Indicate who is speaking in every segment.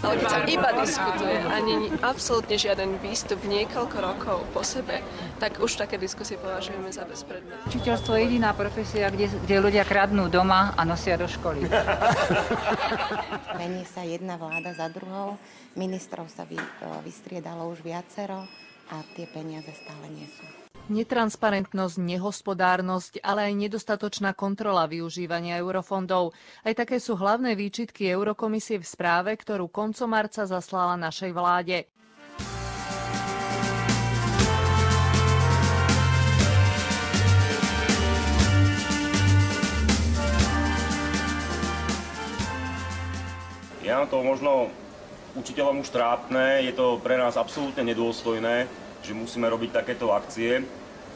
Speaker 1: Ale keď sa iba diskutuje, ani absolútne žiaden výstup niekoľko rokov po sebe, tak už také diskusie považujeme za bezpredmetné.
Speaker 2: Učiteľstvo je jediná profesia, kde ľudia kradnú doma a nosia do školy.
Speaker 3: Mení sa jedna vláda za druhou, ministrov sa vystriedalo už viacero a tie peniaze stále nie sú.
Speaker 4: Netransparentnosť, nehospodárnosť, ale aj nedostatočná kontrola využívania eurofondov. Aj také sú hlavné výčitky Eurokomisie v správe, ktorú koncom marca zaslala našej vláde.
Speaker 5: Je nám to možno učiteľom už trápne, je to pre nás absolútne nedôstojné, že musíme robiť takéto akcie,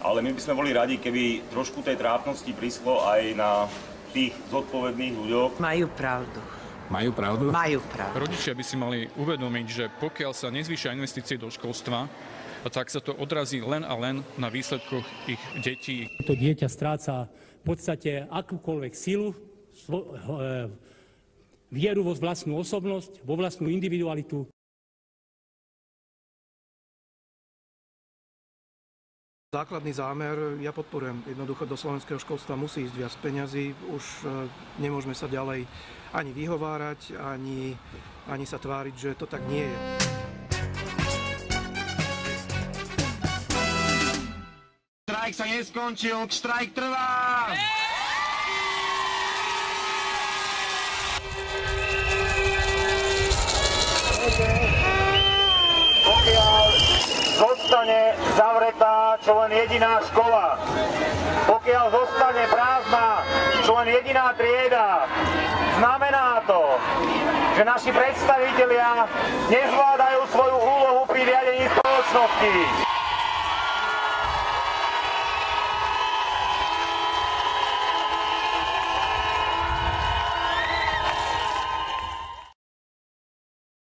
Speaker 5: ale my by sme boli radi, keby trošku tej trápnosti prišlo aj na tých zodpovedných ľuďoch.
Speaker 6: Majú pravdu.
Speaker 7: Majú pravdu?
Speaker 6: Majú pravdu.
Speaker 8: Rodičia by si mali uvedomiť, že pokiaľ sa nezvýšia investície do školstva, tak sa to odrazí len a len na výsledkoch ich detí.
Speaker 9: To dieťa stráca v podstate akúkoľvek silu, vieru vo vlastnú osobnosť, vo vlastnú individualitu.
Speaker 10: Základný zámer ja podporujem. Jednoducho do slovenského školstva musí ísť viac peňazí. Už nemôžeme sa ďalej ani vyhovárať, ani sa tváriť, že to tak nie je.
Speaker 11: Štrajk sa neskončil, štrajk trvá!
Speaker 12: Pokiaľ zostane zavretá čo len jediná škola, pokiaľ zostane prázdna čo len jediná trieda, znamená to, že naši predstavitelia nezvládajú svoju úlohu pri riadení spoločnosti.